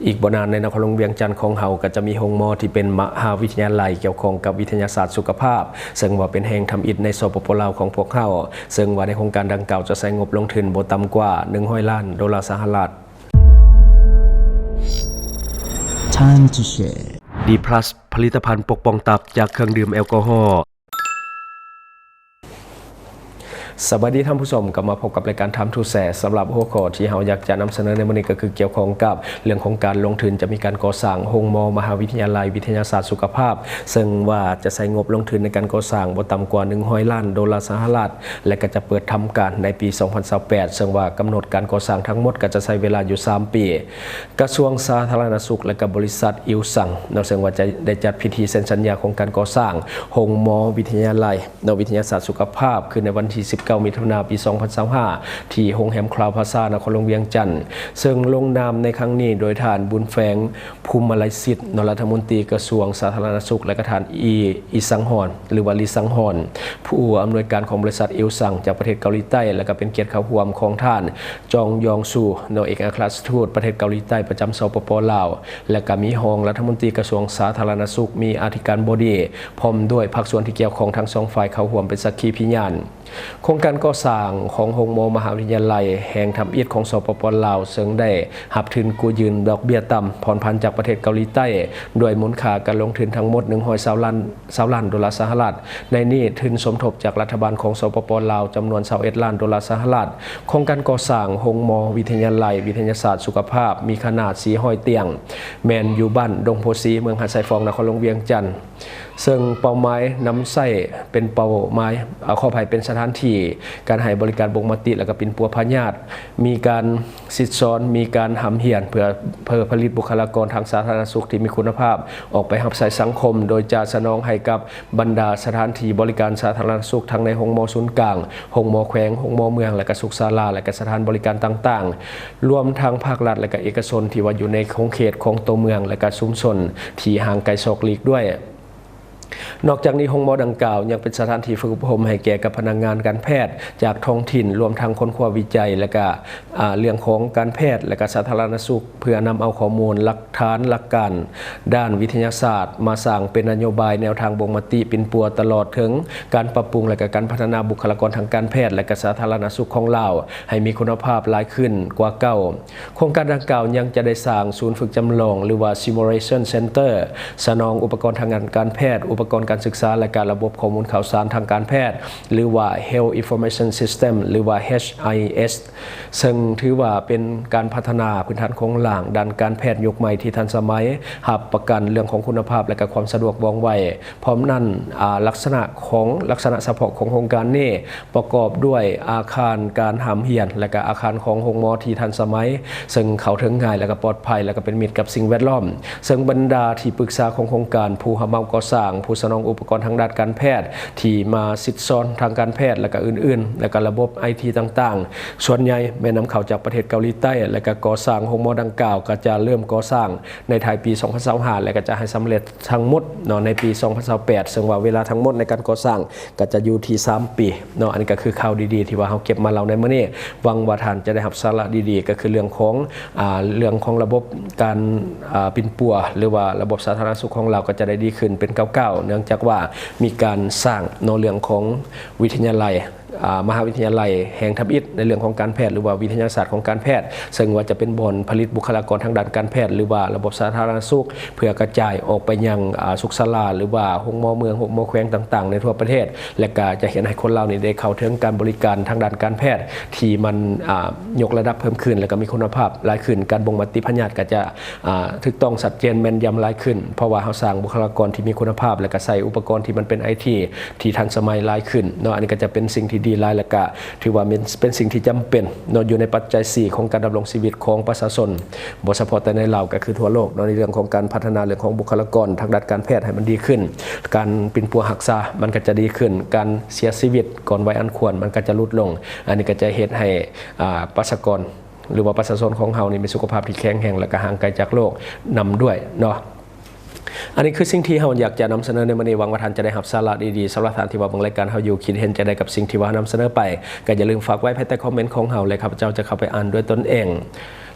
อีกบ่นานในนครหลวงเวียงจันทร์ของเฮาก็จะมีโรงหมอที่เป็นมหาวิทยาลัยเกี่ยวข้องกับวิทยาศาสตร์สุขภาพซึ่งว่าเป็นแห่งทำอิฐในสปป.ลาวของพวกเฮาซึ่งว่าในโครงการดังกล่าวจะใช้งบลงทุนบ่ต่ำกว่า100 ล้านดอลลาร์สหรัฐ Time to share D+ ผลิตภัณฑ์ปกป้องตับจากเครื่องดื่มแอลกอฮอล์สวัสดีท่านผู้ชมกลับมาพบกับรายการทำทูแสสำหรับหัวข้อที่เราอยากจะนำเสนอในวันนี้ก็คือเกี่ยวข้องกับเรื่องของการลงทุนจะมีการก่อสร้างโรงหมอมหาวิทยาลัยวิทยาศาสตร์สุขภาพซึ่งว่าจะใช้งบลงทุนในการก่อสร้างบ่ต่ำกว่า100 ล้านดอลลาร์สหรัฐและก็จะเปิดทำการในปี 2028ซึ่งว่ากำหนดการก่อสร้างทั้งหมดก็จะใช้เวลาอยู่3 ปีกระทรวงสาธารณสุขและก็บริษัทอิลซังซึ่งว่าจะได้จัดพิธีเซ็นสัญญาของการก่อสร้างโรงหมอวิทยาลัยวิทยาศาสตร์สุขภาพคือในวันที่19 มิถุนายนปี 2025 ที่โรงแรมคราวพลาซ่านครหลวงเวียงจันทร์ซึ่งลงนามในครั้งนี้โดยท่านบุญแฝงภูมิไลสิทธิ์รัฐมนตรีกระทรวงสาธารณสุขและก็ท่านอีสังฮอนหรือว่าลีสังฮอนผู้อำนวยการของบริษัทอิลซังจากประเทศเกาหลีใต้และก็เป็นเกียรติเข้าร่วมของท่านจองยองซูเอกอัครราชทูตประเทศเกาหลีใต้ประจำสปป.ลาวและก็มีรองรัฐมนตรีกระทรวงสาธารณสุขมีอธิการบดีพร้อมด้วยภาคส่วนที่เกี่ยวข้องทั้งสองฝ่ายเข้าร่วมเป็นสักขีพยานโครงการก่อสร้างของโรงหมอมหาวิทยาลัยแห่งทำอิฐของสปป.ลาวซึ่งได้หับทุนกู้ยืมดอกเบี้ยต่ำผ่อนผันจากประเทศเกาหลีใต้ด้วยมูลค่าการลงทุนทั้งหมด120 ล้านดอลลาร์สหรัฐในนี้ทุนสมทบจากรัฐบาลของสปป.ลาวจำนวน21 ล้านดอลลาร์สหรัฐโครงการก่อสร้างโรงหมอวิทยาลัยวิทยาศาสตร์สุขภาพมีขนาด400 เตียงแมนอยู่บ้านดงโพสีเมืองหาดทรายฟองนครหลวงเวียงจันทร์ซึ่งเป้าหมายนำใส่เป็นเป้าหมายขออภัยเป็นสถานที่การให้บริการบ่งมติและก็เป็นปัวพญาตมีการซิดซ้อนมีการหำเหียนเพื่อผลิตบุคลากรทางสาธารณสุขที่มีคุณภาพออกไปรับใช้สังคมโดยจะสนองให้กับบรรดาสถานที่บริการสาธารณสุขทั้งในโรงหมอศูนย์กลางโรงหมอแขวงโรงหมอเมืองและก็สุขศาลาและก็สถานบริการต่างๆรวมทั้งภาครัฐและก็เอกชนที่ว่าอยู่ในเขตของตัวเมืองและก็ชุมชนที่ห่างไกลศอกหลีกด้วยนอกจากนี้โรงหมอดังกล่าวยังเป็นสถานที่ฝึกอบรมให้แก่กับพนักงานการแพทย์จากท้องถิ่นรวมทั้งค้นคว้าวิจัยและก็เรื่องของการแพทย์และก็สาธารณสุขเพื่อนำเอาข้อมูลหลักฐานหลักการด้านวิทยาศาสตร์มาสร้างเป็นนโยบายแนวทางบ่งมติเป็นปัวตลอดถึงการปรับปรุงและก็การพัฒนาบุคลากรทางการแพทย์และก็สาธารณสุขของเราให้มีคุณภาพหลายขึ้นกว่าเก่าโครงการดังกล่าวยังจะได้สร้างศูนย์ฝึกจำลองหรือว่า Simulation Center สนองอุปกรณ์ทางการแพทย์อุปกรณ์การศึกษาและการระบบข้อมูลข่าวสารทางการแพทย์หรือว่า Health Information System หรือว่า HIS ซึ่งถือว่าเป็นการพัฒนาพื้นฐานของหลังด้านการแพทย์ยุคใหม่ที่ทันสมัยหับประกันเรื่องของคุณภาพและก็ความสะดวกว่องไวพร้อมนั้นลักษณะเฉพาะของโครงการนี้ประกอบด้วยอาคารการหำเหียนและก็อาคารของโรงหมอที่ทันสมัยซึ่งเข้าถึงง่ายและก็ปลอดภัยและก็เป็นมิตรกับสิ่งแวดล้อมซึ่งบรรดาที่ปรึกษาของโครงการผู้รับเหมาก่อสร้างผู้สนองอุปกรณ์ทางด้านการแพทย์ที่มาซิดซ้อนทางการแพทย์และก็อื่นๆและก็ระบบ IT ต่างๆส่วนใหญ่แม่นำเข้าจากประเทศเกาหลีใต้และก็ก่อสร้างโรงหมอดังกล่าวก็จะเริ่มก่อสร้างในท้ายปี 2025และก็จะให้สำเร็จทั้งหมดในปี 2028ซึ่งว่าเวลาทั้งหมดในการก่อสร้างก็จะอยู่ที่3 ปีอันนี้ก็คือข่าวดีๆที่ว่าเราเก็บมาเล่าในมื้อนี้หวังว่าท่านจะได้รับสาระดีๆก็คือเรื่องของระบบการปิ่นปัวหรือว่าระบบสาธารณสุขของเราก็จะได้ดีขึ้นเป็นก้าวๆเนื่องจากว่ามีการสร้างในเรื่องของวิทยาลัยมหาวิทยาลัยแห่งทับอิฐในเรื่องของการแพทย์หรือว่าวิทยาศาสตร์ของการแพทย์ซึ่งว่าจะเป็นบ่อนผลิตบุคลากรทางด้านการแพทย์หรือว่าระบบสาธารณสุขเพื่อกระจายออกไปยังสุขศาลาหรือว่าโรงหมอเมืองโรงหมอแขวงต่างๆในทั่วประเทศและก็จะเห็นให้คนเราได้เข้าถึงการบริการทางด้านการแพทย์ที่มันยกระดับเพิ่มขึ้นและก็มีคุณภาพหลายขึ้นการบ่งมติพยาธิก็จะถูกต้องชัดเจนแม่นยำหลายขึ้นเพราะว่าเราสร้างบุคลากรที่มีคุณภาพและก็ใส่อุปกรณ์ที่มันเป็น IT ที่ทันสมัยหลายขึ้นอันนี้ก็จะเป็นสิ่งที่ดีหลายและก็ถือว่าเป็นสิ่งที่จำเป็นอยู่ในปัจจัย4ของการดำรงชีวิตของประชาชนบ่เฉพาะแต่ในลาวก็คือทั่วโลกในเรื่องของการพัฒนาเรื่องของบุคลากรทางด้านการแพทย์ให้มันดีขึ้นการปิ่นปัวรักษามันก็จะดีขึ้นการเสียชีวิตก่อนวัยอันควรมันก็จะลดลงอันนี้ก็จะเฮ็ดให้ประชากรหรือว่าประชาชนของเฮานี่มีสุขภาพที่แข็งแรงและก็ห่างไกลจากโรคนำด้วยอันนี้คือสิ่งที่เราอยากจะนำเสนอในวันนี้หวังว่าท่านจะได้รับสาระดีๆสำหรับท่านที่ว่าเบิ่งรายการเราอยู่คิดเห็นจะได้กับสิ่งที่ว่านำเสนอไปก็อย่าลืมฝากไว้ภายใต้คอมเมนต์ของเราเลยครับเจ้าจะเข้าไปอ่านด้วยตนเอง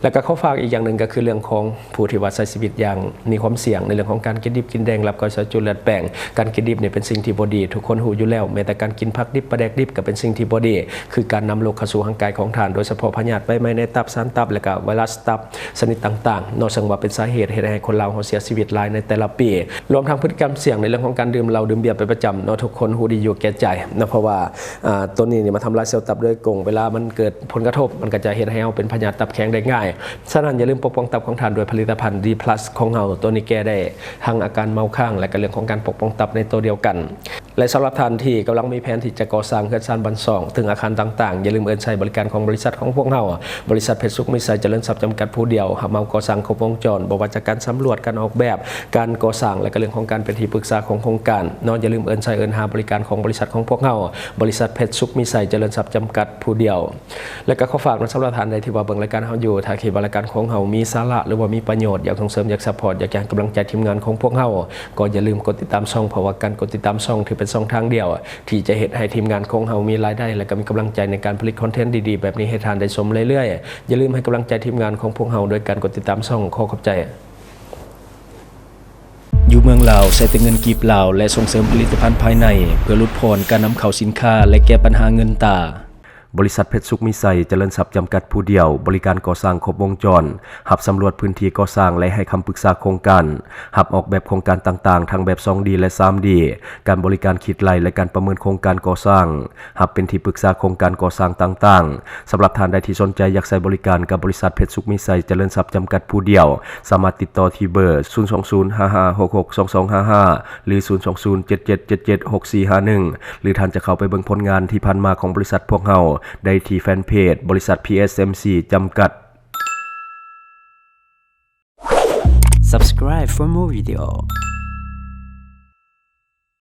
แล้วก็เขาฝากอีกอย่างหนึ่งก็คือเรื่องของผู้ที่ว่าใช้ชีวิตอย่างมีความเสี่ยงในเรื่องของการกินดิบกินแดงรับคอเลสเตอรอลเลือดแป้งการกินดิบเนี่ยเป็นสิ่งที่บ่ดีทุกคนหูอยู่แล้วแม้แต่การกินผักดิบปลาแดกดิบก็เป็นสิ่งที่บ่ดีคือการนำโรคเข้าสู่ร่างกายของท่านโดยเฉพาะพยาธิใบไม้ในตับสารตับและก็ไวรัสตับชนิดต่างๆนอกจากว่าเป็นสาเหตุให้คนเราเสียชีวิตหลายในแต่ละปีรวมทั้งพฤติกรรมเสี่ยงในเรื่องของการดื่มเหล้าดื่มเบียร์เป็นประจำเนาะทุกคนหูดีอยู่แก่ใจนะเพราะว่าตัวนี้เนี่ยมาทำลายเซลล์ตับโดยตรงเวลามันเกิดผลกระทบมันก็จะเฮ็ดให้เราเป็นพยาธิตับแข็งได้ง่ายฉะนั้นอย่าลืมปกป้องตับของท่านด้วยผลิตภัณฑ์ D+ ของเราตัวนี้แก้ได้ทั้งอาการเมาค้างและก็เรื่องของการปกป้องตับในตัวเดียวกันและสำหรับท่านที่กำลังมีแผนที่จะก่อสร้างเขื่อนซ่านบันสองถึงอาคารต่างๆอย่าลืมเอิ้นใช้บริการของบริษัทของพวกเราบริษัทเพชรสุขมิตรเจริญทรัพย์จำกัดผู้เดียวหามาก่อสร้างครบวงจรบ่ว่าจะการสำรวจการออกแบบการก่อสร้างและก็เรื่องของการเป็นที่ปรึกษาของโครงการเนาะอย่าลืมเอิ้นใช้เอิ้นหาบริการของบริษัทของพวกเราบริษัทเพชรสุขมิตรเจริญทรัพย์จำกัดผู้เดียวและก็ขอฝากสำหรับท่านใดที่ว่าเบิ่งรายการเฮาอยู่ถ้าคิดว่ารายการของเฮามีสาระหรือว่ามีประโยชน์อยากส่งเสริมอยากซัพพอร์ตอยากให้กำลังใจทีมงานของพวกเฮาก็อย่าลืมกดติดตามช่องเพราะว่าการกดติดตามช่องถือเป็นช่องทางเดียวที่จะเฮ็ดให้ทีมงานของเฮามีรายได้และก็มีกำลังใจในการผลิตคอนเทนต์ดีๆแบบนี้ให้ท่านได้ชมเรื่อยๆอย่าลืมให้กำลังใจทีมงานของพวกเฮาโดยการกดติดตามช่องขอขอบใจอยู่เมืองลาวใช้แต่เงินกีบลาวและส่งเสริมผลิตภัณฑ์ภายในเพื่อลดพรการนำเข้าสินค้าและแก้ปัญหาเงินตาบริษัทเพชรสุขมิตรเจริญทรัพย์จำกัดผู้เดียวบริการก่อสร้างครบวงจรหับสำรวจพื้นที่ก่อสร้างและให้คำปรึกษาโครงการหับออกแบบโครงการต่างๆทั้งแบบ 2D และ 3D การบริการคิดไล่และการประเมินโครงการก่อสร้างหับเป็นที่ปรึกษาโครงการก่อสร้างต่างๆสำหรับท่านใดที่สนใจอยากใช้บริการกับบริษัทเพชรสุขมิตรเจริญทรัพย์จำกัดผู้เดียวสามารถติดต่อที่เบอร์ 02055662255 หรือ 02077776451 หรือท่านจะเข้าไปเบิ่งผลงานที่ผ่านมาของบริษัทพวกเราได้ที่แฟนเพจบริษัท PSMC จำกัด Subscribe for more video.